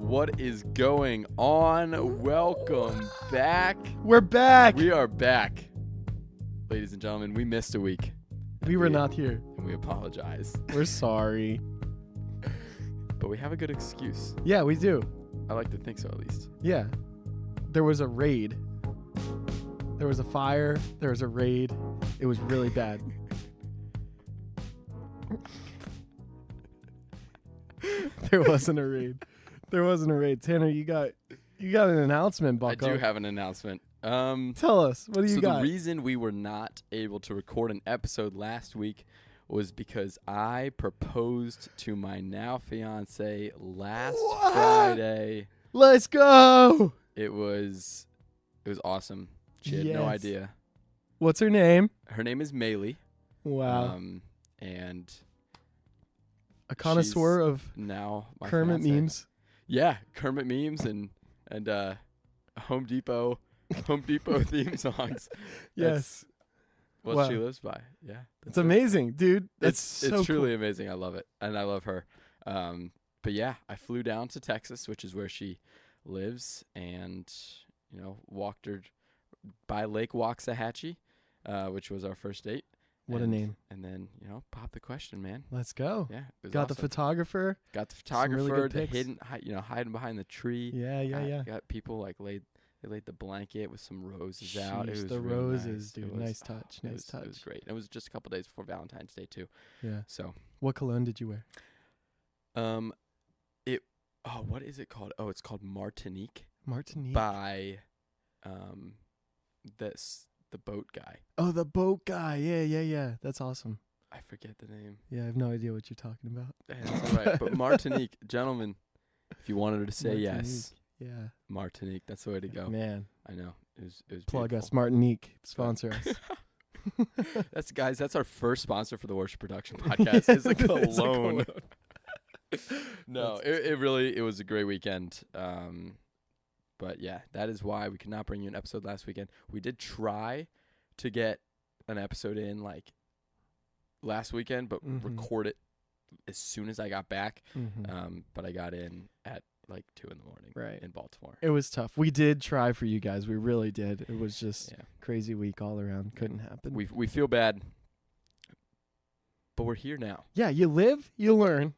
What is going on? Welcome back. We're back. We are back. Ladies and gentlemen, we missed a week. We were not here. And we apologize. We're sorry. But we have a good excuse. Yeah, we do. I like to think so, at least. Yeah. There was a raid. There was a fire. There was a raid. It was really bad. There wasn't a raid. There wasn't a raid. Tanner, you got an announcement, Bucko. I do have an announcement. Tell us. What do you got? So the reason we were not able to record an episode last week was because I proposed to my now fiance last Friday. Let's go. It was awesome. She had no idea. What's her name? Her name is Maylee. Wow. And a connoisseur of now my Kermit fiance. memes. Yeah, Kermit memes and Home Depot theme songs. Yes. That's what she lives by. Yeah. It's amazing, dude. It's truly cool. amazing. I love it. And I love her. But yeah, I flew down to Texas, which is where she lives, and walked her by Lake Waxahachie, which was our first date. What a name. And then, pop the question, man. Let's go. Yeah. It was Got awesome. the photographer. Got the Some photographer, really good the pics. hiding behind the tree. Yeah. Got people laid the blanket with some roses out. It Jeez, was the really roses, nice. dude. Nice touch. It was great. It was just a couple days before Valentine's Day too. Yeah. So what cologne did you wear? What is it called? Oh, it's called Martinique. Martinique. By the boat guy. Oh, the boat guy. Yeah. That's awesome. I forget the name. Yeah, I have no idea what you're talking about. That's all right. But Martinique, gentlemen, if you wanted her to say yes, yeah, Martinique, that's the way to go. Man, I know. It was plug beautiful. us, Martinique, sponsor us. That's our first sponsor for the Worship Production Podcast. It's a cologne. No, it was a great weekend. But yeah, that is why we could not bring you an episode last weekend. We did try to get an episode in last weekend, but record it as soon as I got back. But I got in at 2 a.m. in Baltimore. It was tough. We did try for you guys. We really did. It was just crazy week all around. Couldn't happen. We feel bad, but we're here now. Yeah, you live, you learn,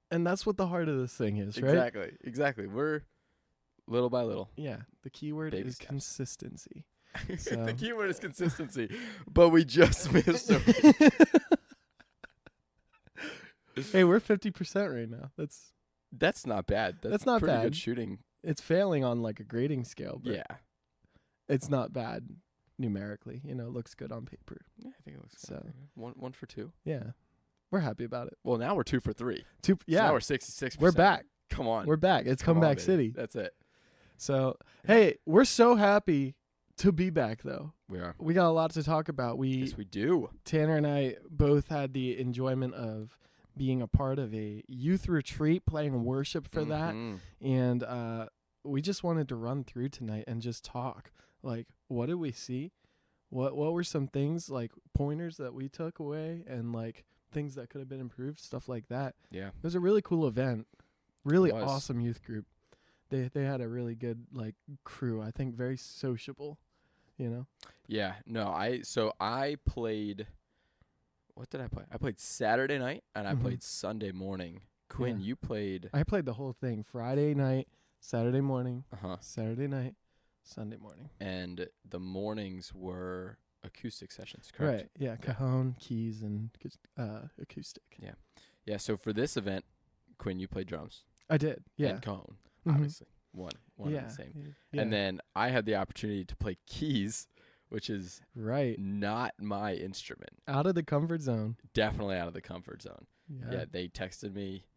and that's what the heart of this thing is, right? Exactly. We're little by little. Yeah, the key word Baby is steps. consistency. The key word is consistency, but we just missed a week. Hey, we're 50% right now. That's not bad. That's not pretty bad. good shooting. It's failing on a grading scale, but Yeah. it's not bad numerically. It looks good on paper. Yeah, I think it looks So. good. One for 2. Yeah, we're happy about it. Well, now we're 2 for 3. So now we're 66%. we're back. Come on. We're back. It's Come on, comeback baby. city. That's it. So, hey, we're so happy to be back, though. We are. We got a lot to talk about. Yes, we do. Tanner and I both had the enjoyment of being a part of a youth retreat, playing worship for that. And we just wanted to run through tonight and just talk. What did we see? What were some things, pointers that we took away, and things that could have been improved, stuff like that. Yeah. It was a really cool event. Really It was. awesome youth group. They had a really good crew. I think very sociable, Yeah. No, I played. What did I play? I played Saturday night and I played Sunday morning. Quinn, Yeah. you played. I played the whole thing. Friday night, Saturday morning, Uh-huh. Saturday night, Sunday morning. And the mornings were acoustic sessions, correct? Right. Yeah, cajon, keys, and acoustic. Yeah. So for this event, Quinn, you played drums. I did. Yeah. And cajon, Mhm. obviously. One yeah. and the same. Yeah. And then I had the opportunity to play keys, which is right. not my instrument. Out of the comfort zone. Definitely out of the comfort zone. Yeah. Yeah, they texted me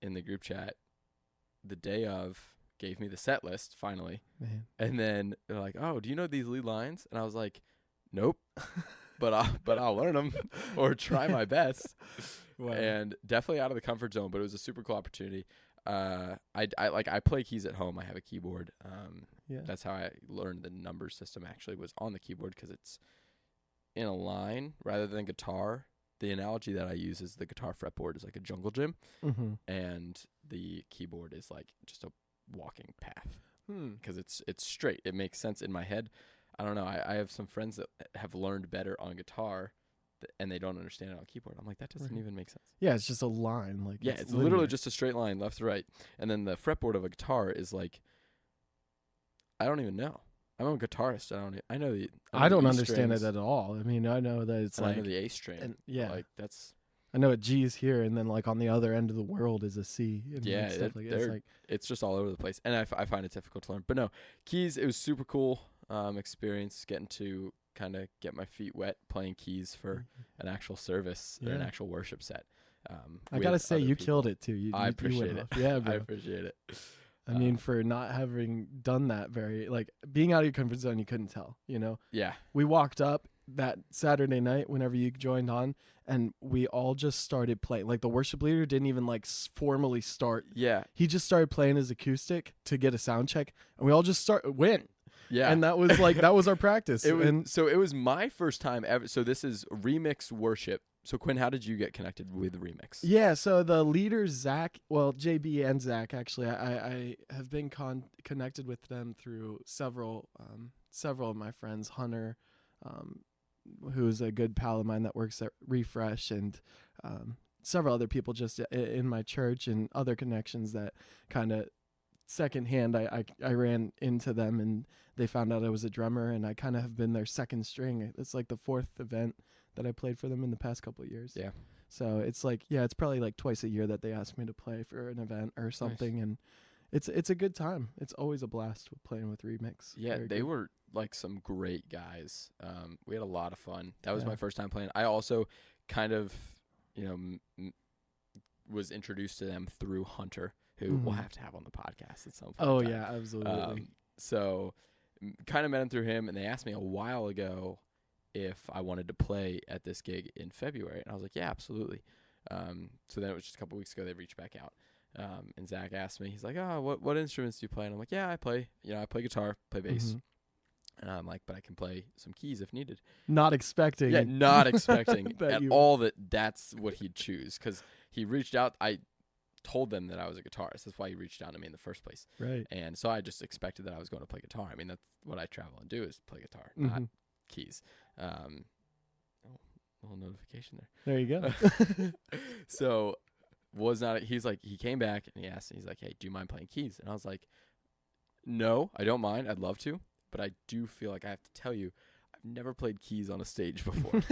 in the group chat the day of, gave me the set list finally, Man. and then they're like, "Oh, do you know these lead lines?" And I was like, "Nope," but I'll learn them or try my best. Wow. And definitely out of the comfort zone, but it was a super cool opportunity. I play keys at home. I have a keyboard. Yeah. That's how I learned the number system. Actually, was on the keyboard because it's in a line rather than guitar. The analogy that I use is the guitar fretboard is like a jungle gym, Mm-hmm. and the keyboard is like just a walking path Hmm. because it's straight. It makes sense in my head. I don't know. I have some friends that have learned better on guitar, and they don't understand it on keyboard. I'm like, that doesn't even make sense. Yeah, it's just a line. Like Yeah, it's literally just a straight line left to right, and then the fretboard of a guitar is like, I don't even know. I'm a guitarist. I know the. I don't the E understand it strings, at all. I mean, I know that it's and like I know the A string. and yeah, like that's. I know a G is here, and then like on the other end of the world is a C. And Yeah, like stuff like it's like it's just all over the place, and I find it difficult to learn. But no, keys. It was super cool experience getting to kind of get my feet wet playing keys for an actual service or an actual worship set. I gotta say, you killed it too. I appreciate it. Yeah, bro. I appreciate it. I mean, for not having done that like being out of your comfort zone, you couldn't tell, you know? Yeah. We walked up that Saturday night whenever you joined on, and we all just started playing. Like, the worship leader didn't even, like, formally start. Yeah. He just started playing his acoustic to get a sound check, and we all just went. Yeah. And that was, like, that was our practice. It was my first time ever. So this is Remix Worship. So, Quinn, how did you get connected with Remix? Yeah, so the leaders, Zach, well, JB and Zach, actually, I have been connected with them through several of my friends, Hunter, who's a good pal of mine that works at Refresh, and several other people just in my church, and other connections that kind of secondhand I ran into them, and they found out I was a drummer, and I kind of have been their second string. It's like the fourth event that I played for them in the past couple of years. Yeah. So it's like, yeah, it's probably like twice a year that they ask me to play for an event or something. Nice. And it's a good time. It's always a blast playing with Remix. Yeah, they were like some great guys. We had a lot of fun. That was my first time playing. I also kind of, was introduced to them through Hunter, who we'll have to have on the podcast at some point. Oh, yeah, absolutely. So kind of met him through him, and they asked me a while ago if I wanted to play at this gig in February. And I was like, yeah, absolutely. So then it was just a couple weeks ago, they reached back out. And Zach asked me, he's like, oh, what instruments do you play? And I'm like, yeah, I play guitar, play bass. And I'm like, but I can play some keys if needed. Not expecting. Yeah, not expecting at all that's what he'd choose. Because he reached out. I told them that I was a guitarist. That's why he reached out to me in the first place. Right. And so I just expected that I was going to play guitar. I mean, that's what I travel and do is play guitar, not keys. Little notification there. There you go. So he came back and he asked me, he's like, hey, do you mind playing keys? And I was like, no, I don't mind. I'd love to, but I do feel like I have to tell you, I've never played keys on a stage before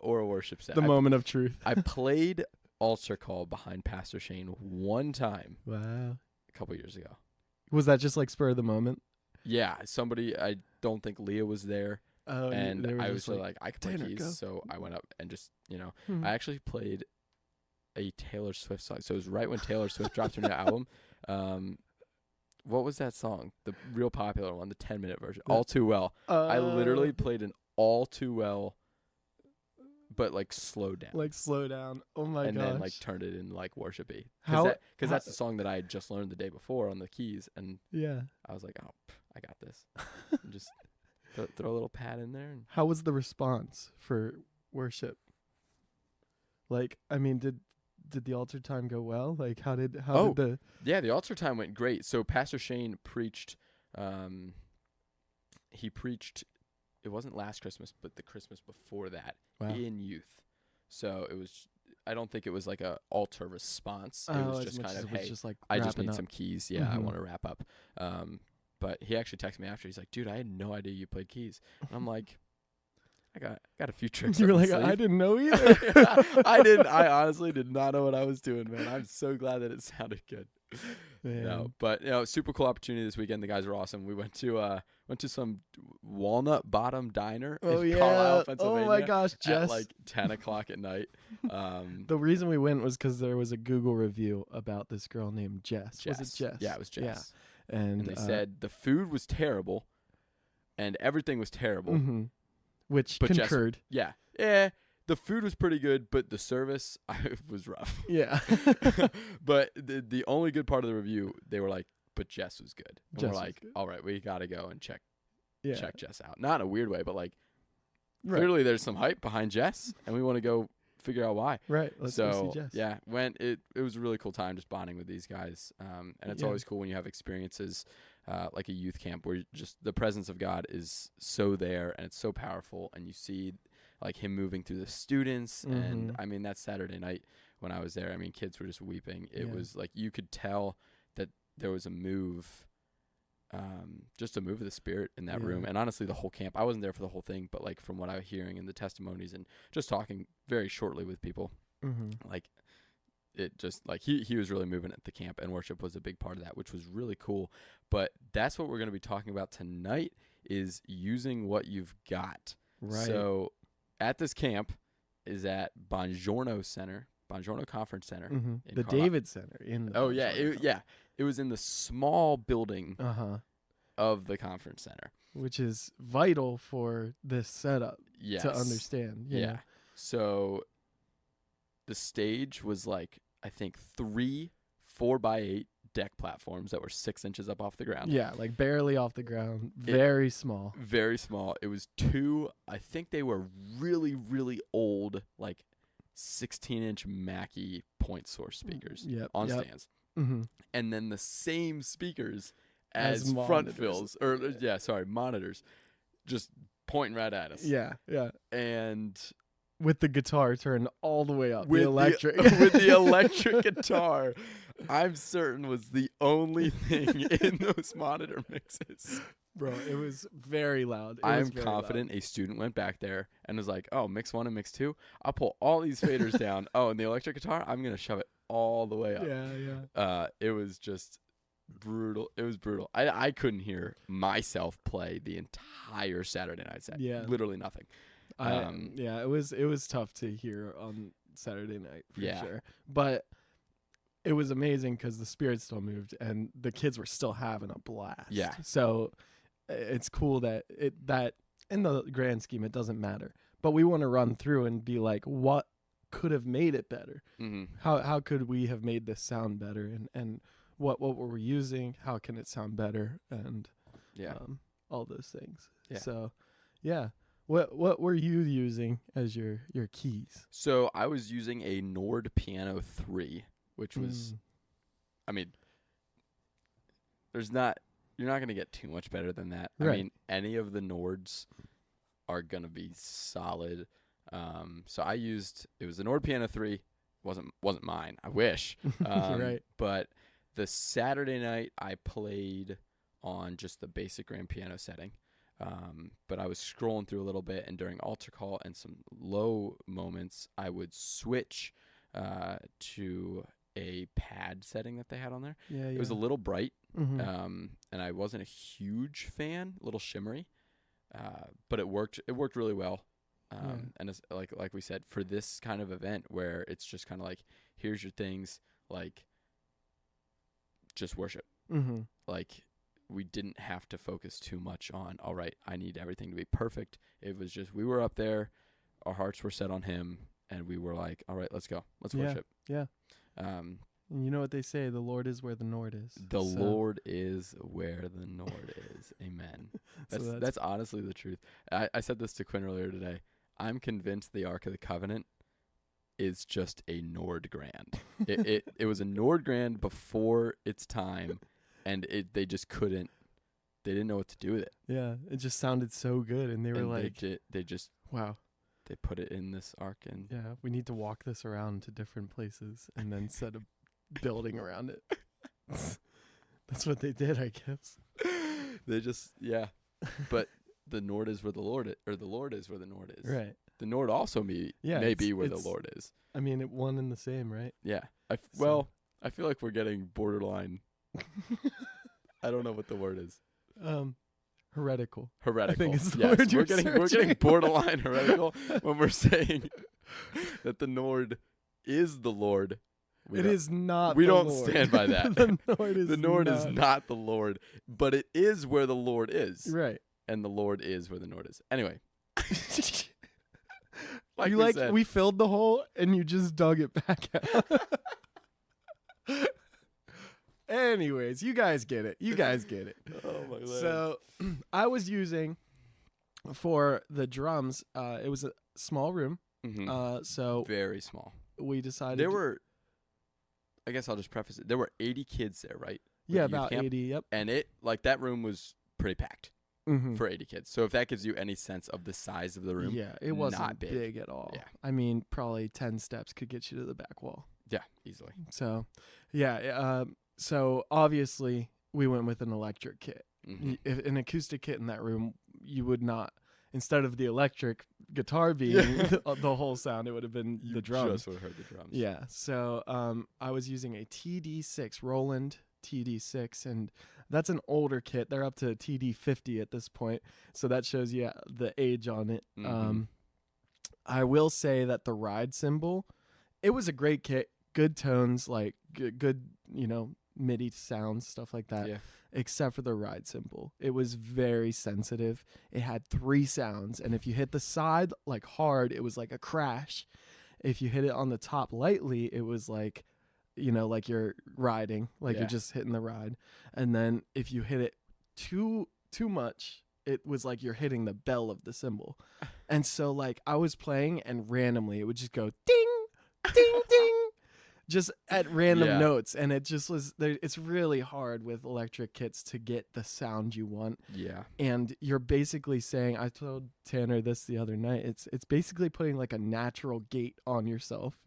or a worship set. The moment of truth. I played altar call behind Pastor Shane one time. Wow. A couple years ago. Was that just like spur of the moment? Yeah. I don't think Leah was there. Oh, and I was like, I could play keys. So I went up and just, I actually played a Taylor Swift song. So it was right when Taylor Swift dropped her new album. What was that song? The real popular one, the 10-minute version. All Too Well. I literally played an All Too Well, but like slowed down. Like slow down. Oh my gosh. And then like turned it in like worshipy. Because that's the song that I had just learned the day before on the keys. And yeah, I was like, oh, I got this. And just throw a little pad in there. And how was the response for worship? Like, I mean, did the altar time go well? Like, how did the altar time went great. So Pastor Shane preached. He preached. It wasn't last Christmas, but the Christmas before that in youth. So it was. I don't think it was like a altar response. It was just kind of, hey, I just need some keys. Yeah, I want to wrap up. But he actually texted me after. He's like, dude, I had no idea you played keys. And I'm like, I got a few tricks. You were like, I didn't know either. I honestly did not know what I was doing, man. I'm so glad that it sounded good. No, but super cool opportunity this weekend. The guys were awesome. We went to some Walnut Bottom Diner in Carlisle, Pennsylvania. Oh my gosh, Jess. At like 10:00 at night. The reason we went was because there was a Google review about this girl named Jess. Was it Jess? Yeah, it was Jess. Yeah. And they said the food was terrible, and everything was terrible. Which concurred. Jess, yeah. The food was pretty good, but the service was rough. Yeah. But the only good part of the review, they were like, but Jess was good. And we're like, all right, we got to go and check Jess out. Not in a weird way, but like, clearly there's some hype behind Jess, and we want to go figure out why. Right. Let's go see Jess. Yeah, it was a really cool time just bonding with these guys. And it's always cool when you have experiences like a youth camp where just the presence of God is so there and it's so powerful, and you see like him moving through the students. And I mean, that Saturday night when I was there, I mean, kids were just weeping. It was like you could tell that there was a move. Just a move of the Spirit in that room. And honestly, the whole camp, I wasn't there for the whole thing, but like from what I was hearing in the testimonies and just talking very shortly with people, like it just like he was really moving at the camp, and worship was a big part of that, which was really cool. But that's what we're going to be talking about tonight, is using what you've got. Right. So at this camp is at Bongiorno Conference Center. The David Center. It was in the small building of the conference center, which is vital for this setup to understand. Yeah. So the stage was like, I think 3 4x8 deck platforms that were 6 inches up off the ground. Yeah, like barely off the ground. Very small. Very small. It was 2, I think they were really, really old, like 16-inch Mackie point source speakers on stands. And then the same speakers as front fills, monitors, just pointing right at us. Yeah. And with the guitar turned all the way up, with the electric. With the electric guitar, I'm certain was the only thing in those monitor mixes. Bro, it was very loud. I'm confident a student went back there and was like, oh, mix 1 and mix 2. I'll pull all these faders down. Oh, and the electric guitar, I'm going to shove it all the way up. Yeah. It was just brutal. It was brutal. I couldn't hear myself play the entire Saturday night set. Yeah. Literally nothing. It was tough to hear on Saturday night for sure. But it was amazing because the Spirit still moved and the kids were still having a blast. Yeah. So it's cool that in the grand scheme it doesn't matter. But we want to run through and be like, what could have made it better? How could we have made this sound better? And what were we using? How can it sound better? And all those things. Yeah. So what were you using as your keys? So I was using a Nord Piano 3, which was, I mean, you're not going to get too much better than that. Right. I mean, any of the Nords are going to be solid. So it was the Nord Piano 3. Wasn't mine. I wish. Right. But the Saturday night I played on just the basic grand piano setting. But I was scrolling through a little bit, and during altar call and some low moments, I would switch to a pad setting that they had on there. Yeah. It was a little bright, and I wasn't a huge fan, a little shimmery, but it worked. It worked really well. And it's like we said, for this kind of event where it's just kind of like, here's your things, like just worship. Like, we didn't have to focus too much on, all right, I need everything to be perfect. It was just, we were up there, our hearts were set on him, and we were like, all right, let's go. Let's worship. Yeah. You know what they say, the Lord is where the Nord is. Lord is where the Nord is. Amen. That's honestly the truth. I said this to Quinn earlier today. I'm convinced the Ark of the Covenant is just a Nord Grand. It was a Nord Grand before its time, and they just couldn't. They didn't know what to do with it. Yeah, it just sounded so good, and they were like, they just wow. They put it in this ark, and we need to walk this around to different places and then set a building around it. That's what they did, I guess. They just but the Nord is where the Lord is, or the Lord is where the Nord is. Right. The Nord also may be where the Lord is. I mean, one and the same, right? Yeah. I feel like we're getting borderline. I don't know what the word is. Heretical. Heretical. I think it's the word we're getting borderline heretical when we're saying that the Nord is the Lord. It is not. We the don't Lord. stand by that. The Nord is not the Lord, but it is where the Lord is. Right. And the Lord is where the Nord is. Anyway. We filled the hole and you just dug it back out. Anyways, you guys get it. Oh my God. So I was using for the drums, it was a small room, So very small. we decided There were, I guess I'll just preface it. There were 80 kids there, right? Yeah, about 80. Yep. And that room was pretty packed for 80 kids. So if that gives you any sense of the size of the room, yeah, it wasn't not big at all. Yeah. I mean, probably 10 steps could get you to the back wall. Yeah, easily. So, yeah. So obviously we went with an electric kit. If an acoustic kit in that room, you would not. Instead of the electric guitar being the whole sound, it would have been the drums. You just would have heard the drums. Yeah. So I was using a TD6, Roland TD6, and that's an older kit. They're up to TD50 at this point. So that shows you the age on it. I will say that the ride cymbal, it was a great kit. Good tones, like good, MIDI sounds, stuff like that. Yeah. Except for the ride cymbal. It was very sensitive. It had 3 sounds, and if you hit the side like hard, it was like a crash. If you hit it on the top lightly, it was like, like you're riding, like you're just hitting the ride. And then if you hit it too much, it was like you're hitting the bell of the cymbal. And so like I was playing and randomly it would just go ding, ding, ding. Just at random notes, and it just was there. It's really hard with electric kits to get the sound you want. Yeah. And you're basically saying, I told Tanner this the other night, it's basically putting like a natural gate on yourself.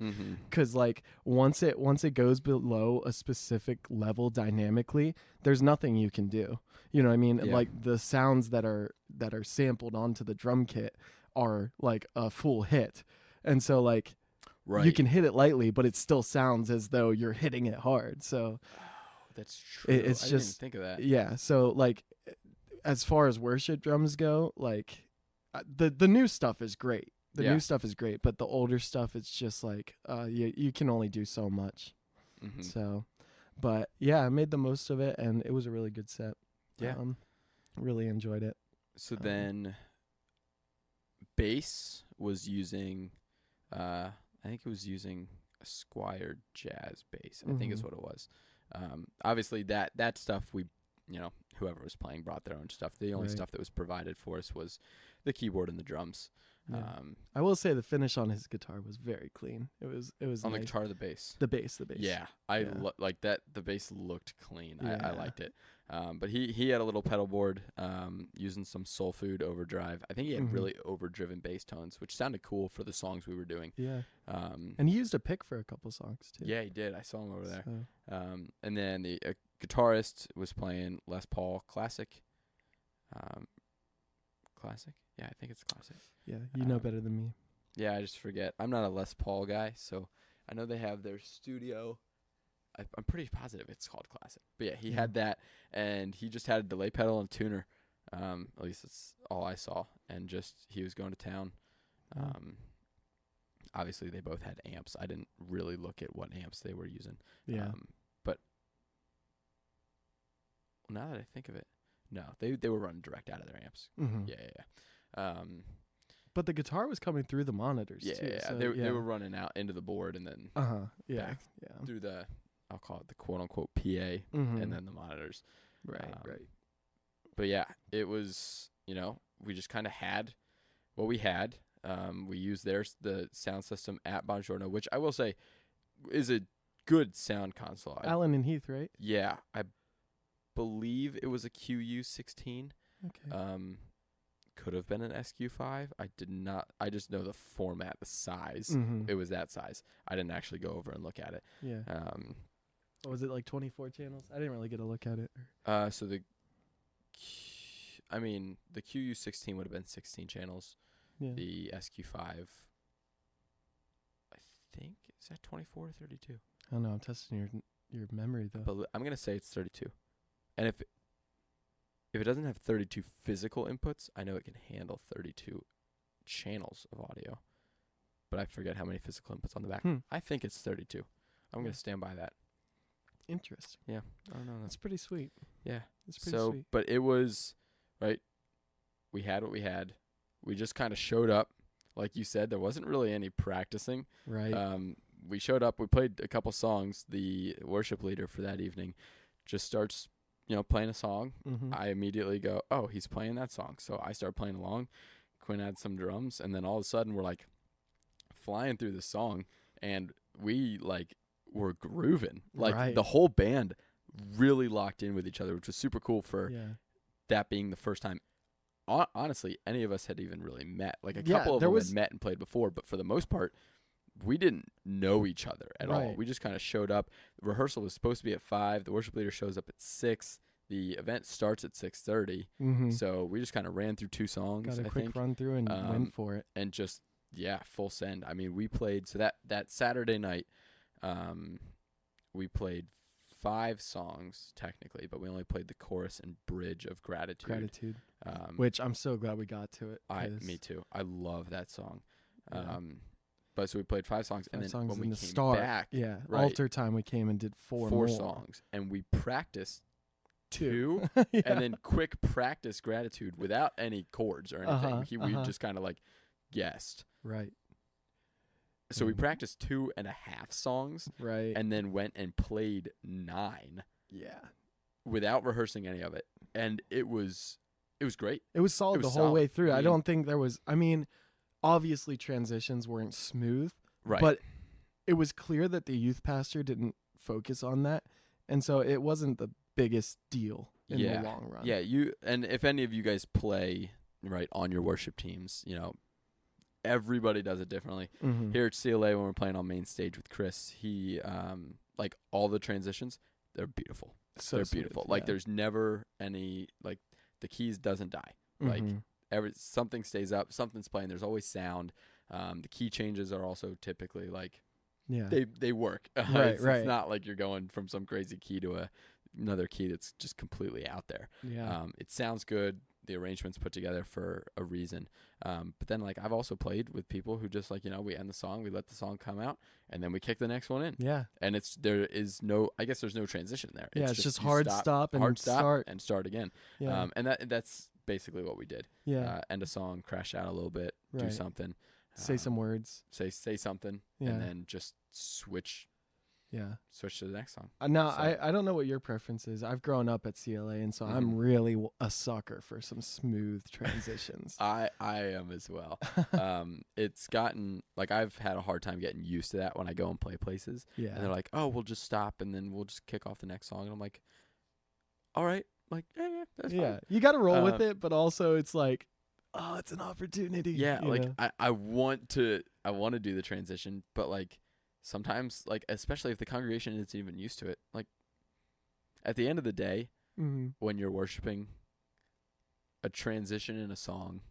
Cause like once it goes below a specific level dynamically, there's nothing you can do. You know what I mean? Yeah. Like the sounds that are sampled onto the drum kit are like a full hit. And so like, right. You can hit it lightly, but it still sounds as though you're hitting it hard. So that's true. It's I just didn't think of that. Yeah. So like, as far as worship drums go, like the new stuff is great. The new stuff is great, but the older stuff, it's just like you can only do so much. So, but yeah, I made the most of it, and it was a really good set. Yeah, really enjoyed it. So then, bass was using. I think it was using a Squier Jazz bass. I think is what it was. Obviously, that stuff whoever was playing brought their own stuff. The only stuff that was provided for us was the keyboard and the drums. Yeah. I will say the finish on his guitar was very clean. It was on nice. The guitar or the bass. The bass. Yeah, like that. The bass looked clean. Yeah. I liked it. But he had a little pedal board using some Soul Food overdrive. I think he had really overdriven bass tones, which sounded cool for the songs we were doing. Yeah. And he used a pick for a couple songs too. Yeah, he did. I saw him over there. And then the guitarist was playing Les Paul Classic. Classic? Yeah, I think it's Classic. Yeah, you know better than me. Yeah, I just forget. I'm not a Les Paul guy, so I know they have their studio. I'm pretty positive it's called Classic. But yeah, he had that, and he just had a delay pedal and tuner. At least that's all I saw. And just he was going to town. Obviously, they both had amps. I didn't really look at what amps they were using. Yeah. But now that I think of it, no, they were running direct out of their amps. Yeah. But the guitar was coming through the monitors too. Yeah, so they were running out into the board and then back through the, I'll call it the quote unquote PA and then the monitors. Right. But yeah, it was, we just kind of had what we had. We used the sound system at Bongiorno, which I will say is a good sound console. Allen and Heath, right? Yeah, I believe it was a QU16. Okay. Could have been an SQ5. I did not. I just know the format, the size. It was that size. I didn't actually go over and look at it. Yeah. Was it like 24 channels? I didn't really get a look at it. So the QU16 would have been 16 channels. Yeah. The SQ5, I think, is that 24 or 32? I don't know. I'm testing your memory though. But I'm gonna say it's 32. And if it doesn't have 32 physical inputs, I know it can handle 32 channels of audio. But I forget how many physical inputs on the back. I think it's 32. I'm going to stand by that. Interesting. Yeah. I don't know. That's pretty sweet. Yeah. That's pretty sweet. But it was, right, we had what we had. We just kind of showed up. Like you said, there wasn't really any practicing. Right. We showed up. We played a couple songs. The worship leader for that evening just starts playing a song. I immediately go, oh, he's playing that song. So I start playing along. Quinn had some drums, and then all of a sudden we're like flying through the song, and we like were grooving. Like Right. the whole band really locked in with each other, which was super cool for that being the first time. Honestly, any of us had even really met. Like a couple of them had met and played before, but for the most part, we didn't know each other at all. We just kind of showed up. The rehearsal was supposed to be at 5. The worship leader shows up at 6. The event starts at 6:30. So we just kind of ran through 2 songs. Got a quick run through and went for it. And just full send. I mean, we played that Saturday night. We played 5 songs technically, but we only played the chorus and bridge of Gratitude. Which I'm so glad we got to it. Me too. I love that song. But so we played 5 songs, and then songs when we the came start, back, altar time, we came and did 4 more songs, and we practiced 2, and then quick practice Gratitude without any chords or anything. We just kind of like guessed. Right. So we practiced 2.5 songs, right, and then went and played 9. Yeah. Without rehearsing any of it, and it was great. It was solid the whole way through. I don't think there was. I mean, obviously transitions weren't smooth, right? But it was clear that the youth pastor didn't focus on that, and so it wasn't the biggest deal in the long run. Yeah, and if any of you guys play right on your worship teams, everybody does it differently. Here at CLA, when we're playing on main stage with Chris, he like all the transitions, they're beautiful. They're beautiful. Like there's never any like the keys doesn't die. Like something stays up, something's playing. There's always sound. The key changes are also typically like they work. It's not like you're going from some crazy key to another key that's just completely out there. It sounds good. The arrangement's put together for a reason. But then like I've also played with people who just like, we end the song, we let the song come out, and then we kick the next one in. Yeah. And there's no transition there. It's just hard stop and start again. Yeah. And that's basically what we did. Yeah. End a song, crash out a little bit, do something. Say some words. Say something, and then just switch. Yeah. Switch to the next song. Now, I don't know what your preference is. I've grown up at CLA, and so I'm really a sucker for some smooth transitions. I am as well. It's gotten, like, I've had a hard time getting used to that when I go and play places. Yeah. And they're like, oh, we'll just stop, and then we'll just kick off the next song. And I'm like, all right. Like, yeah, that's fine. Yeah, you got to roll with it, but also it's like, oh, it's an opportunity. Yeah, like, I want to do the transition, but, like, sometimes, like, especially if the congregation isn't even used to it, like, at the end of the day, when you're worshiping, a transition in a song,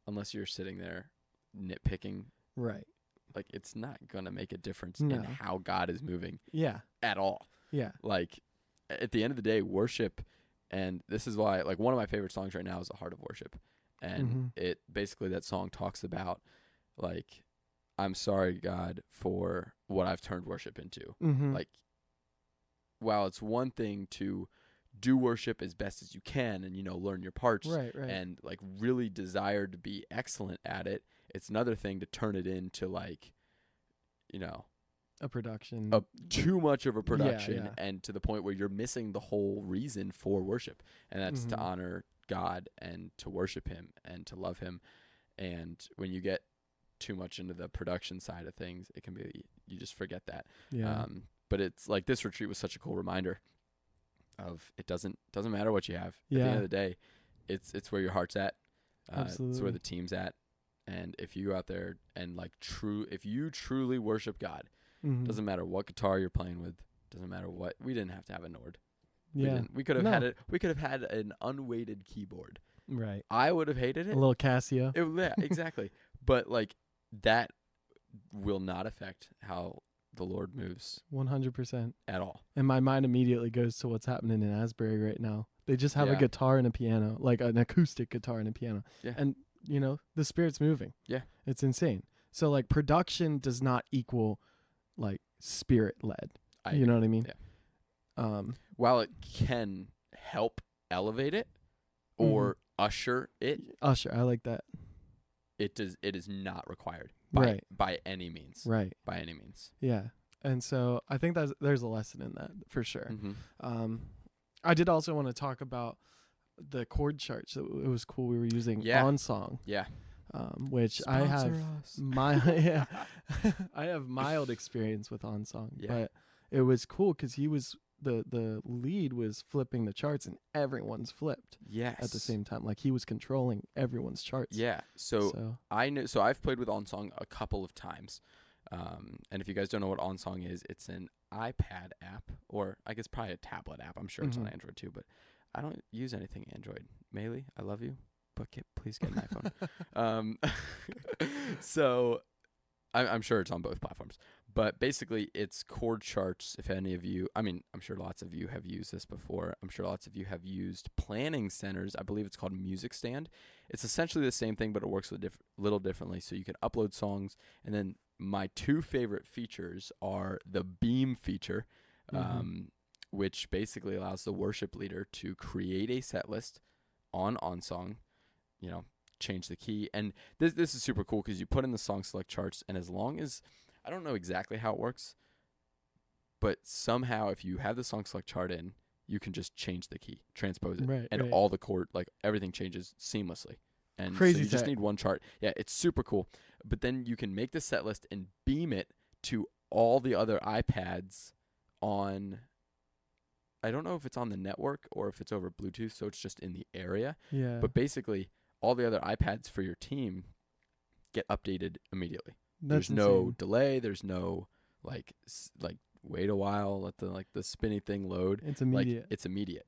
unless you're sitting there nitpicking, right? Like, it's not gonna make a difference in how God is moving. Yeah. At all. Yeah. Like, at the end of the day, worship, and this is why, like, one of my favorite songs right now is "The Heart of Worship," and it basically, that song talks about, like, I'm sorry, God, for what I've turned worship into. Like, while it's one thing to do worship as best as you can and, learn your parts and, like, really desire to be excellent at it, it's another thing to turn it into, like, a production. Too much of a production and to the point where you're missing the whole reason for worship. And that's to honor God and to worship him and to love him. And when you get too much into the production side of things, it can be, you just forget that. Yeah. But it's like, this retreat was such a cool reminder of it doesn't matter what you have. At the end of the day, it's where your heart's at. Absolutely. It's where the team's at. And if you go out there and, like, if you truly worship God, doesn't matter what guitar you're playing with, doesn't matter what, we didn't have to have a Nord. Yeah. We could have had it. We could have had an unweighted keyboard. Right. I would have hated it. A little Casio. Yeah, exactly. But, like, that will not affect how the Lord moves. 100%. At all. And my mind immediately goes to what's happening in Asbury right now. They just have a guitar and a piano, like an acoustic guitar and a piano. Yeah. And, the Spirit's moving. Yeah. It's insane. So, like, production does not equal, like, Spirit-led. You know what I mean? Yeah. While it can help elevate it or usher it. Usher, I like that. It is not required by any means. Right. By any means. Yeah. And so I think there's a lesson in that for sure. I did also want to talk about the chord charts. It was cool we were using on song. Yeah. which Sponsor I have us. yeah, I have mild experience with OnSong, but it was cool because he was the lead was flipping the charts and everyone's flipped at the same time. Like he was controlling everyone's charts. Yeah. So I know. So I've played with OnSong a couple of times. And if you guys don't know what OnSong is, it's an iPad app, or I guess probably a tablet app. I'm sure it's on Android too, but I don't use anything Android. Maylee, I love you, but please get an iPhone. So I'm sure it's on both platforms. But basically, it's chord charts. If any of you, I mean, I'm sure lots of you have used this before. I'm sure lots of you have used planning centers. I believe it's called Music Stand. It's essentially the same thing, but it works a little differently. So you can upload songs, and then my two favorite features are the beam feature, which basically allows the worship leader to create a set list on OnSong, change the key. And this is super cool because you put in the song select charts, and as long as, I don't know exactly how it works, but somehow if you have the song select chart in, you can just change the key, transpose it, and all the chord, like everything changes seamlessly. And Crazy so you just need one chart. Yeah, it's super cool. But then you can make the set list and beam it to all the other iPads on, I don't know if it's on the network or if it's over Bluetooth, so it's just in the area. Yeah. But basically, all the other iPads for your team get updated immediately. That's There's no insane. delay. There's no like wait a while, let the spinny thing load. It's immediate. Like, it's immediate.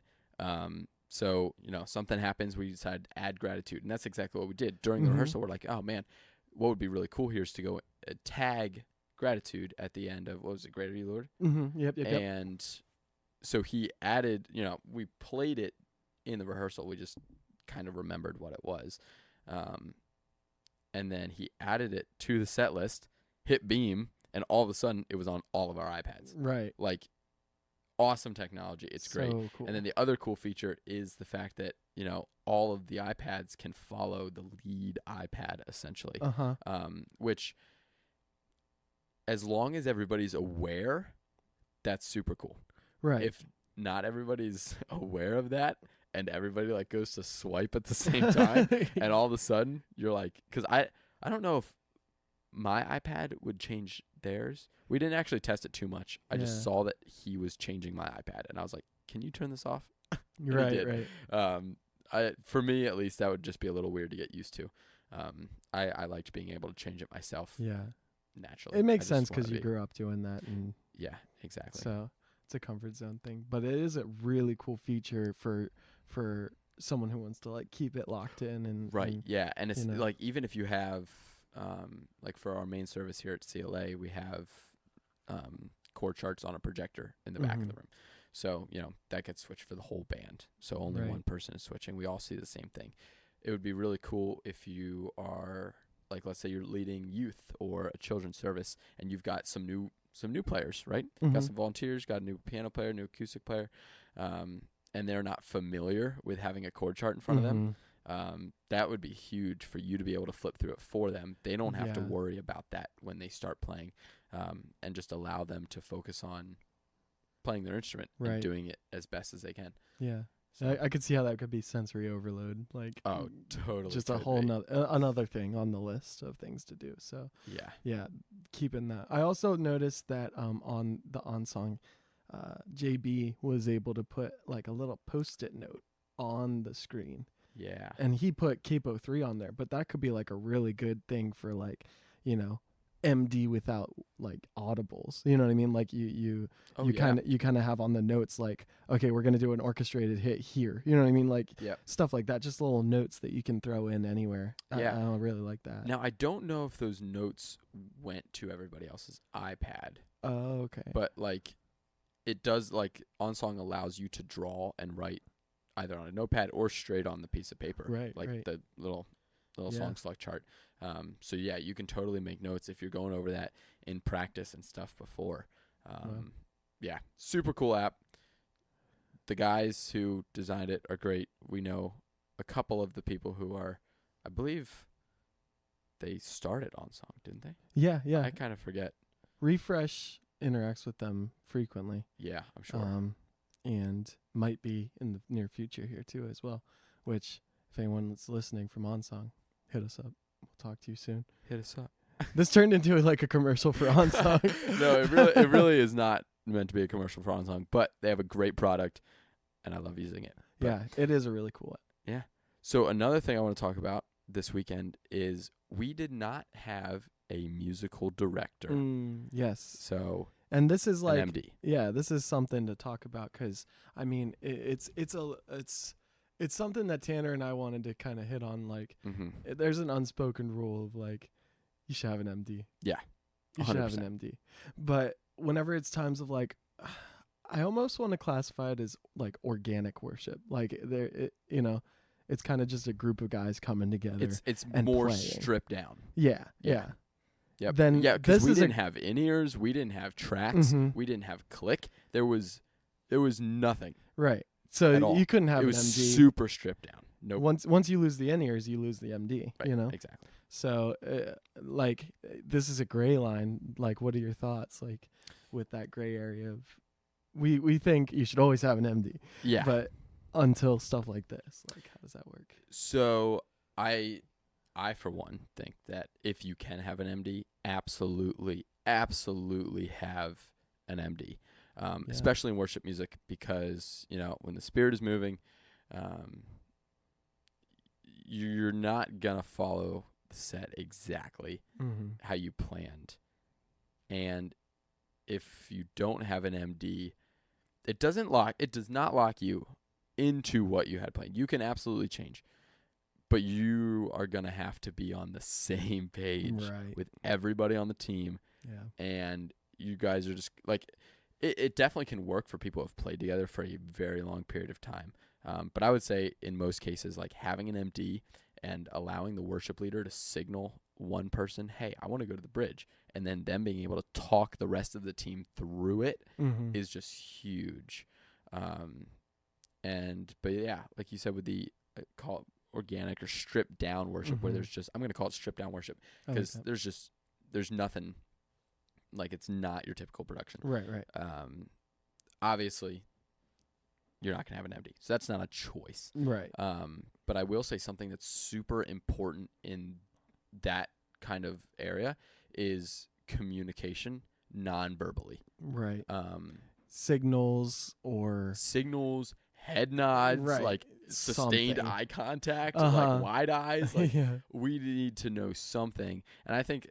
So something happens, we decide to add gratitude, and that's exactly what we did during the rehearsal. We're like, oh man, what would be really cool here is to go tag gratitude at the end of, what was it, Greater You Lord? Yep. And so he added, we played it in the rehearsal. We just kind of remembered what it was. And then he added it to the set list, hit beam, and all of a sudden it was on all of our iPads. Right. Like, awesome technology. It's great. Cool. And then the other cool feature is the fact that, all of the iPads can follow the lead iPad essentially. Which, as long as everybody's aware, that's super cool. Right. If not everybody's aware of that, and everybody like goes to swipe at the same time, and all of a sudden you're like, because I don't know if my iPad would change theirs. We didn't actually test it too much. I just saw that he was changing my iPad, and I was like, can you turn this off? Right. For me at least, that would just be a little weird to get used to. I liked being able to change it myself. Yeah. Naturally. It makes sense because you grew up doing that, and yeah, exactly. So it's a comfort zone thing, but it is a really cool feature for someone who wants to like keep it locked in and yeah, and it's like, even if you have like for our main service here at CLA, we have chord charts on a projector in the back of the room, so that gets switched for the whole band, so only one person is switching. We all see the same thing. It would be really cool if you are, like, let's say you're leading youth or a children's service, and you've got some new players, right? Got some volunteers, got a new piano player, new acoustic player, and they're not familiar with having a chord chart in front of them. That would be huge for you to be able to flip through it for them. They don't have to worry about that when they start playing, and just allow them to focus on playing their instrument and doing it as best as they can. Yeah. So I could see how that could be sensory overload. Like, oh, totally. Just a whole another thing on the list of things to do. So yeah, keeping that. I also noticed that on the OnSong, JB was able to put like a little Post-it note on the screen. Yeah. And he put Capo 3 on there, but that could be like a really good thing for like, MD without like audibles. You know what I mean? Like you kind of have on the notes like, okay, we're going to do an orchestrated hit here. You know what I mean? Like stuff like that, just little notes that you can throw in anywhere. I really like that. Now, I don't know if those notes went to everybody else's iPad. Oh, okay. But like, it does, like, OnSong allows you to draw and write either on a notepad or straight on the piece of paper. Like the little song select chart. So yeah, you can totally make notes if you're going over that in practice and stuff before. Yeah, super cool app. The guys who designed it are great. We know a couple of the people who are, I believe they started OnSong, didn't they? Yeah. I kind of forget. Refresh interacts with them frequently. Yeah, I'm sure. And might be in the near future here too as well, which if anyone's listening from OnSong, hit us up. We'll We'll talk to you soon. Hit us up. This turned into like a commercial for OnSong. No, it really is not meant to be a commercial for OnSong, but they have a great product, and I love using it. But yeah, it is a really cool one. yeah. So another thing I want to talk about this weekend is we did not have a musical director. Yes. So and this is like an MD. Yeah, this is something to talk about because I mean it's something that Tanner and I wanted to kind of hit on. Like, there's an unspoken rule of like you should have an MD. Yeah, 100%. You should have an MD. But whenever it's times of like, I almost want to classify it as like organic worship. Like it's kind of just a group of guys coming together. It's and more playing. stripped down. Yeah. Yep. Then because we didn't have in-ears, we didn't have tracks, we didn't have click. There was nothing. Right. So you couldn't have an MD. It was super stripped down. Nope. Once you lose the in-ears, you lose the MD. Right. You know. Exactly. So like this is a gray line. Like, what are your thoughts like with that gray area of we think you should always have an MD. Yeah. But until stuff like this, like how does that work? So I for one think that if you can have an MD, absolutely have an MD. Especially in worship music, because when the Spirit is moving, you're not gonna follow the set exactly how you planned, and if you don't have an MD, it does not lock you into what you had planned. You can absolutely change, but you are gonna have to be on the same page with everybody on the team. Yeah, and you guys are just like. It definitely can work for people who have played together for a very long period of time. But I would say in most cases, like having an MD and allowing the worship leader to signal one person, hey, I want to go to the bridge, and then them being able to talk the rest of the team through it is just huge. But yeah, like you said with the call it organic or stripped down worship, where there's just, I'm going to call it stripped down worship, because there's nothing. Like, it's not your typical production. Right. Obviously, you're not going to have an MD. So that's not a choice. Right. But I will say something that's super important in that kind of area is communication non-verbally. Right. Signals, head nods, like sustained eye contact, like wide eyes. Like, we need to know something. And I think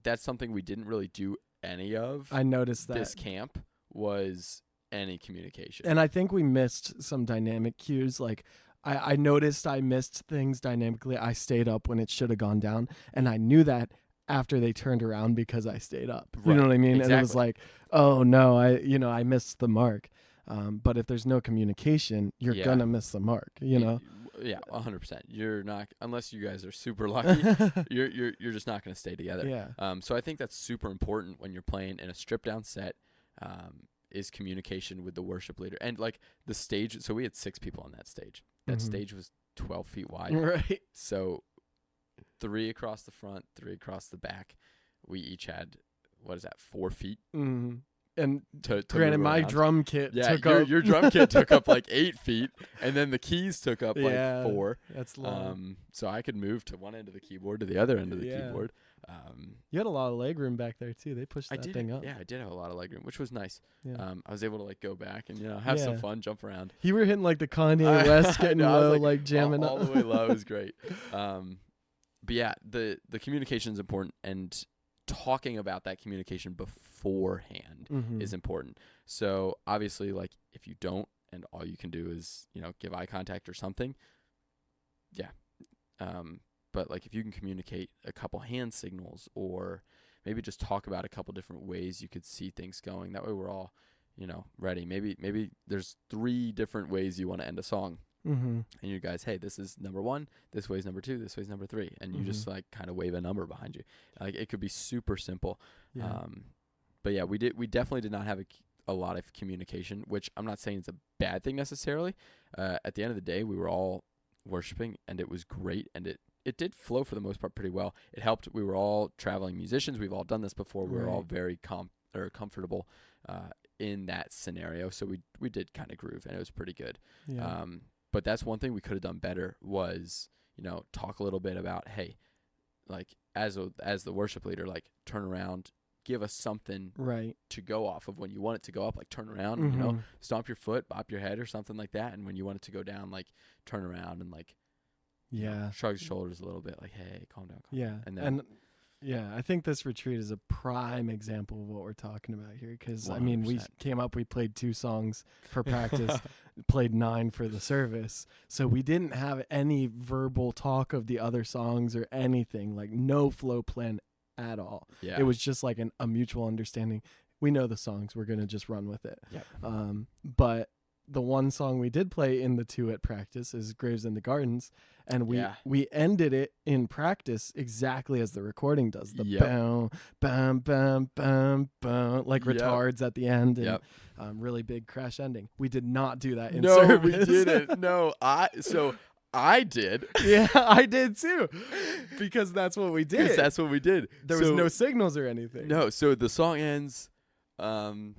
that's something we didn't really do any of. I noticed that this camp was any communication, and I think we missed some dynamic cues. Like I noticed I missed things dynamically. I stayed up when it should have gone down, and I knew that after they turned around because I stayed up. You know what I mean? Exactly. And it was like, oh no, I missed the mark. But if there's no communication, you're gonna miss the mark. You know. Yeah, 100%. You're not, unless you guys are super lucky. you're just not going to stay together. Yeah. So I think that's super important when you're playing in a stripped down set. Is communication with the worship leader, and like the stage. So we had 6 people on that stage. That stage was 12 feet wide. Right. So 3 across the front, 3 across the back. We each had 4 feet. And to granted, my drum kit took up. up. Your drum kit took up like 8 feet, and then the keys took up like 4. That's long. So I could move to one end of the keyboard to the other end of the keyboard. You had a lot of leg room back there too. They pushed that thing up. Yeah, I did have a lot of leg room, which was nice. Yeah. I was able to like go back and have some fun, jump around. You were hitting like the Kanye West, getting low, like jamming all the way low. It was great. But yeah, the communication is important, and talking about that communication beforehand is important. So obviously, like, if you don't and all you can do is give eye contact or something, but like if you can communicate a couple hand signals, or maybe just talk about a couple different ways you could see things going, that way we're all ready. Maybe there's 3 different ways you want to end a song. And you guys, hey, this is number 1, this way is number 2, this way is number 3, and you just like kind of wave a number behind you. Like, it could be super simple. But yeah, we definitely did not have a lot of communication, which I'm not saying it's a bad thing necessarily. At the end of the day, we were all worshiping, and it was great, and it did flow for the most part pretty well. It helped. We were all traveling musicians. We've all done this before. We were all very comfortable in that scenario, so we did kind of groove, and it was pretty good. But that's one thing we could have done better was, talk a little bit about, hey, like as the worship leader, like turn around, give us something right to go off of. When you want it to go up, like turn around, mm-hmm. Stomp your foot, bop your head or something like that. And when you want it to go down, like turn around and like shrug your shoulders a little bit, like, hey, calm down. And then I think this retreat is a prime example of what we're talking about here, because I 100%. mean, we played 2 songs for practice, played 9 for the service, so we didn't have any verbal talk of the other songs or anything, like no flow plan at all. It was just like a mutual understanding. We know the songs, we're gonna just run with it. But the one song we did play in the 2 at practice is Graves in the Gardens, and we ended it in practice exactly as the recording does, the bam, bam, bam, bam, bam, like retards at the end, and really big crash ending. We did not do that in service. No, we didn't. No, I did. Yeah, I did too, because that's what we did. That's what we did. There was no signals or anything. No, so the song ends, bum,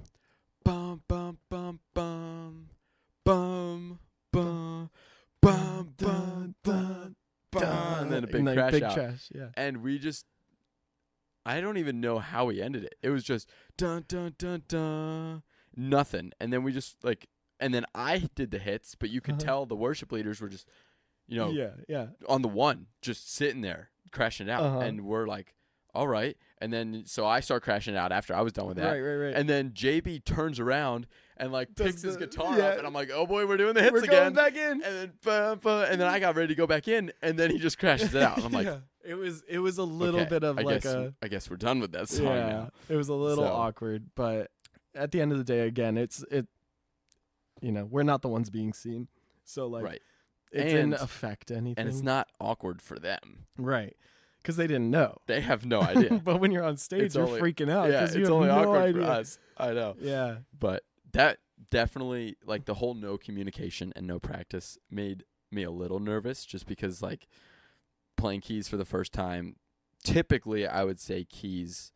bum, bum, bum, bum, bum, bum, bum, bum, bum, and then a big crash out. And we just, I don't even know how we ended it. It was just dun, dun, dun, dun, nothing. And then we just like, and then I did the hits, but you could tell the worship leaders were just, on the one, just sitting there crashing out. And we're like, all right. And then, so I start crashing out after I was done with that. Right. And then JB turns around and like picks his guitar up, and I'm like, oh boy, we're doing the hits again. Going back in. And then, and then I got ready to go back in, and then he just crashes it out. And I'm like, it was a little bit of I guess we're done with that song now. It was a little awkward, but at the end of the day, again, we're not the ones being seen. So like, it didn't affect anything. And it's not awkward for them. Right. Because they didn't know. They have no idea. But when you're on stage, you're freaking out. Yeah, it's you have only no awkward idea. for us. I know. Yeah. But that definitely, like, the whole no communication and no practice made me a little nervous, just because, like, playing keys for the first time, typically I would say keys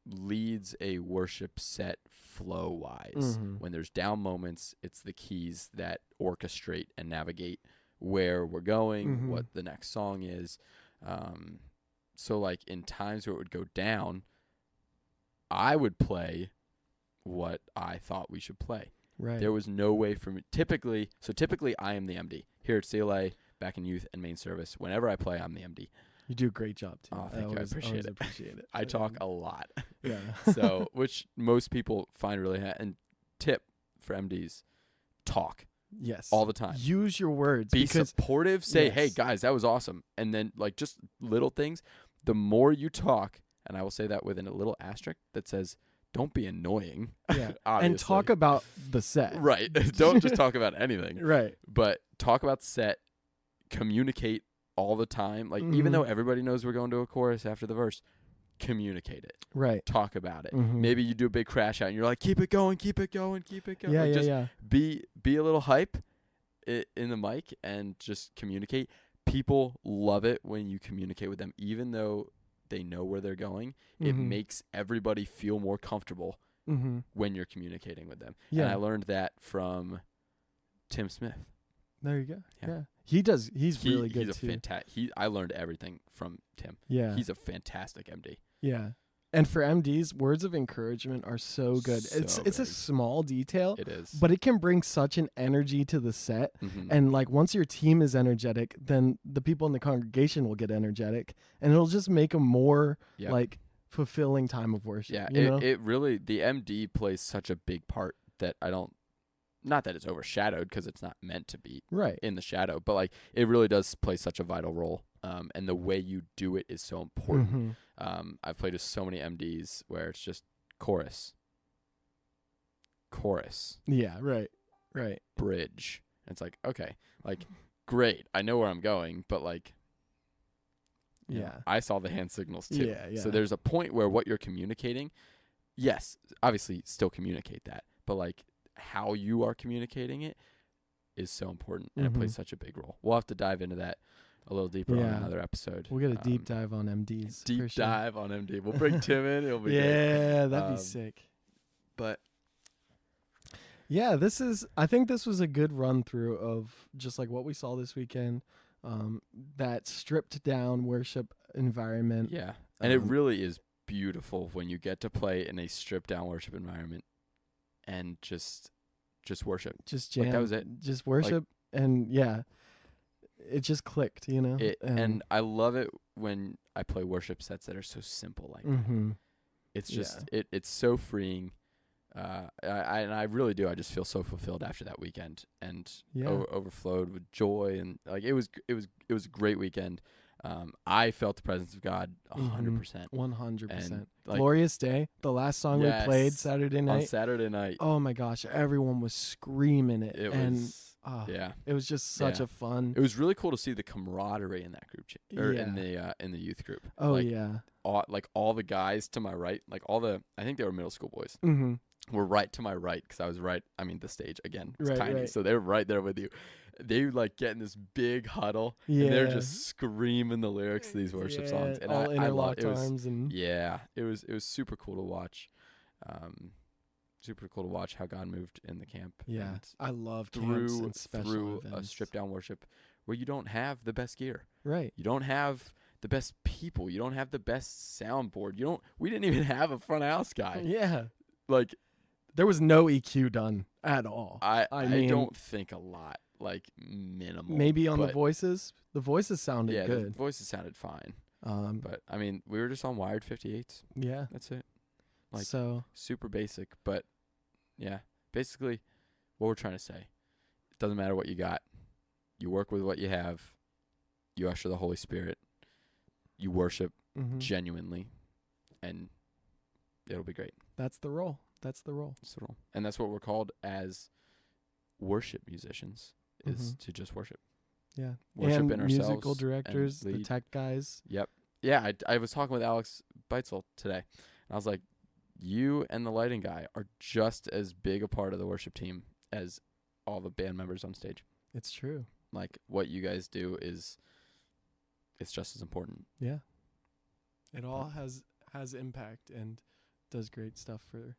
leads a worship set flow-wise. When there's down moments, it's the keys that orchestrate and navigate where we're going, what the next song is. So like in times where it would go down, I would play what I thought we should play. Right. There was no way for me. Typically I am the MD here at CLA, back in youth and main service. Whenever I play, I'm the MD. You do a great job too. Oh, thank you. I appreciate it. I talk a lot. Yeah. So, which most people find really and tip for MDs, talk. Yes. All the time. Use your words. Be supportive. Say, hey, guys, that was awesome. And then, like, just little things. The more you talk, and I will say that with a little asterisk that says, don't be annoying. Yeah. And talk about the set. Right. Don't just talk about anything. Right. But talk about the set. Communicate all the time. Like, even though everybody knows we're going to a chorus after the verse, communicate it. Right. Talk about it. Maybe you do a big crash out and you're like, keep it going, keep it going, keep it going. Yeah, like, yeah. Be a little hype in the mic and just communicate. People love it when you communicate with them, even though they know where they're going. It makes everybody feel more comfortable when you're communicating with them. Yeah. And I learned that from Tim Smith. There you go. Yeah. He's really good he's too. I learned everything from Tim. Yeah. He's a fantastic MD. Yeah. And for MDs, words of encouragement are so good. It's a small detail. It is. But it can bring such an energy to the set. And like once your team is energetic, then the people in the congregation will get energetic, and it'll just make a more like fulfilling time of worship. Yeah. You know? It really, the MD plays such a big part that not that it's overshadowed, because it's not meant to be in the shadow, but like it really does play such a vital role. And the way you do it is so important. I've played with so many MDs where it's just chorus. Yeah, right. Bridge. And it's like, okay, like, great. I know where I'm going, but like, I saw the hand signals too. Yeah. So there's a point where what you're communicating, yes, obviously still communicate that, but like how you are communicating it is so important, and it plays such a big role. We'll have to dive into that a little deeper on another episode. We'll get a deep dive on MDs. Deep dive on MD. We'll bring Tim in. It'll be great. That'd be sick. But yeah, I think this was a good run through of just like what we saw this weekend, that stripped down worship environment. Yeah. And it really is beautiful when you get to play in a stripped down worship environment and just worship. Just jam. Like, that was it. Just worship. And yeah, it just clicked, you know? And I love it when I play worship sets that are so simple like that. It's just, it's so freeing. I really do. I just feel so fulfilled after that weekend and overflowed with joy. And like, it was a great weekend. I felt the presence of God 100%. 100%. Like, Glorious Day, the last song we played Saturday night. On Saturday night. Oh my gosh, everyone was screaming it. It was just such a fun. It was really cool to see the camaraderie in that group in the youth group. Oh, like, all the guys to my right, like I think they were middle school boys. Were right to my right because I was right. I mean, the stage again was tiny, so they were right there with you. They like get in this big huddle, and they're just screaming the lyrics to these worship songs, and all I love it. Arms It was super cool to watch. Super cool to watch how God moved in the camp. Yeah, and I love camps and special events. A stripped down worship where you don't have the best gear. Right. You don't have the best people. You don't have the best soundboard. We didn't even have a front house guy. Yeah. Like, there was no EQ done at all. I mean, don't think a lot. Like, minimal. Maybe on the voices. The voices sounded good. Yeah, the voices sounded fine. But I mean, we were just on wired 58s. Yeah. That's it. Like, so super basic, but yeah, basically what we're trying to say. It doesn't matter what you got. You work with what you have. You usher the Holy Spirit. You worship genuinely, and it'll be great. That's the role. That's the role. And that's what we're called as worship musicians, is to just worship. Yeah. Worship and in ourselves. Musical directors, the tech guys. Yep. Yeah, I was talking with Alex Beitzel today, and I was like, you and the lighting guy are just as big a part of the worship team as all the band members on stage. It's true. Like, what you guys do it's just as important. Yeah. It all has impact and does great stuff for,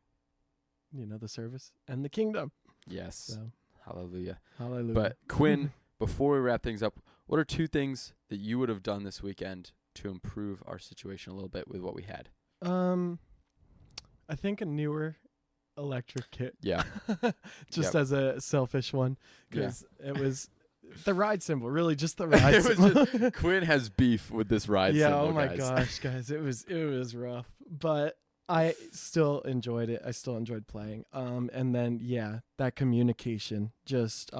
the service and the kingdom. Yes. So. Hallelujah. Hallelujah. But Quinn, before we wrap things up, what are 2 things that you would have done this weekend to improve our situation a little bit with what we had? I think a newer electric kit. Yeah. Just as a selfish one, because it was the ride cymbal. Really, just the ride cymbal. Quinn has beef with this ride cymbal. Yeah. Oh my gosh, guys, it was rough, but I still enjoyed it. I still enjoyed playing. And then that communication, just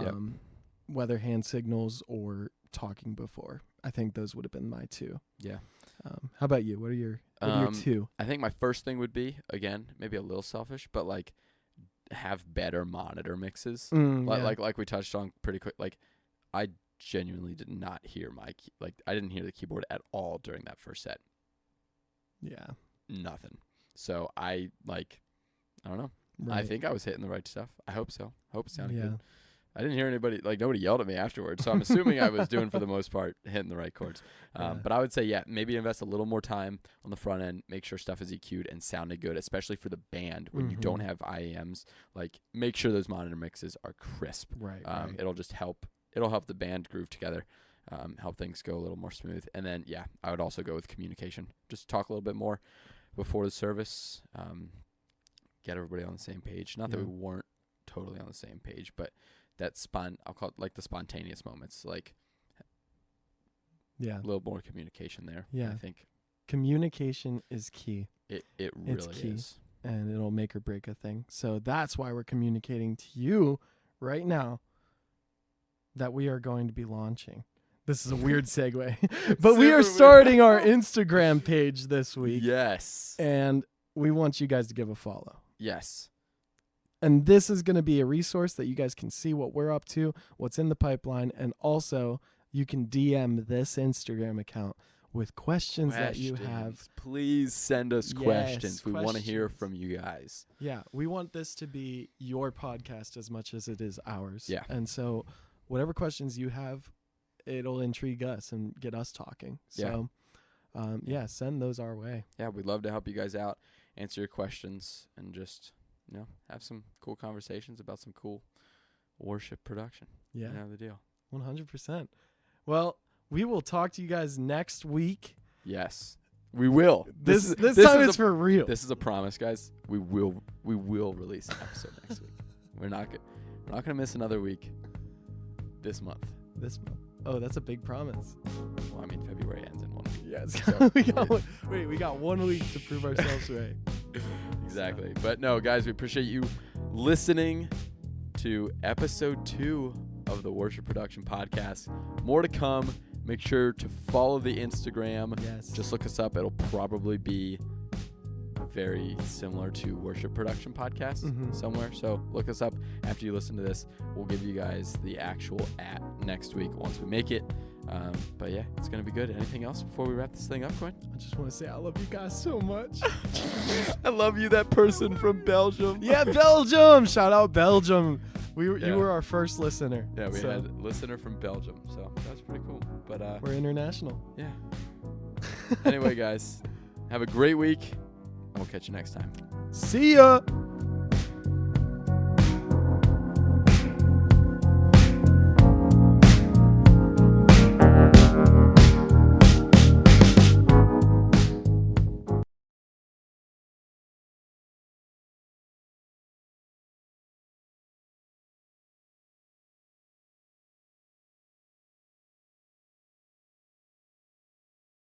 whether hand signals or talking before. I think those would have been my 2. Yeah. How about you? What are your 2? I think my first thing would be, again, maybe a little selfish, but like, have better monitor mixes. Like we touched on pretty quick. Like, I genuinely did not hear I didn't hear the keyboard at all during that first set. Yeah. Nothing. So I don't know. Right. I think I was hitting the right stuff. I hope so. Hope it sounded good. Yeah. I didn't hear nobody yelled at me afterwards, so I'm assuming I was doing, for the most part, hitting the right chords. But I would say, maybe invest a little more time on the front end, make sure stuff is EQ'd and sounded good, especially for the band when you don't have IAMs. Like, make sure those monitor mixes are crisp. Right. It'll just help. It'll help the band groove together, help things go a little more smooth. And then, I would also go with communication. Just talk a little bit more before the service, get everybody on the same page. Not that we weren't totally on the same page, but that I'll call it like the spontaneous moments, like a little more communication there. Yeah. I think communication is key. It really is. And it'll make or break a thing. So that's why we're communicating to you right now that we are going to be launching. This is a weird segue, but we are starting our Instagram page this week. Yes. And we want you guys to give a follow. Yes. And this is going to be a resource that you guys can see what we're up to, what's in the pipeline, and also you can DM this Instagram account with questions that you have. Please send us questions. We want to hear from you guys. Yeah, we want this to be your podcast as much as it is ours. Yeah. And so whatever questions you have, it'll intrigue us and get us talking. So, send those our way. Yeah, we'd love to help you guys out, answer your questions, and just have some cool conversations about some cool worship production. Yeah. The deal. 100%. Well, We will talk to you guys next week. Yes, we will. This time it's for real. This is a promise, guys. We will release an episode next week. We're not gonna miss another week this month. Oh, that's a big promise. Well, I mean, February ends in 1 week. Yeah, So, we got 1 week to prove ourselves right. Exactly. But no, guys, we appreciate you listening to episode 2 of the Worship Production Podcast. More to come. Make sure to follow the Instagram. Yes. Just look us up. It'll probably be very similar to Worship Production Podcast somewhere. So look us up after you listen to this. We'll give you guys the actual @ next week once we make it. But yeah, it's going to be good. Anything else before we wrap this thing up, Quinn? I just want to say I love you guys so much. I love you, that person from Belgium. Yeah, Belgium. Shout out Belgium. You were our first listener. Yeah, we had a listener from Belgium. So that was pretty cool. But we're international. Yeah. Anyway, guys, have a great week. And we'll catch you next time. See ya.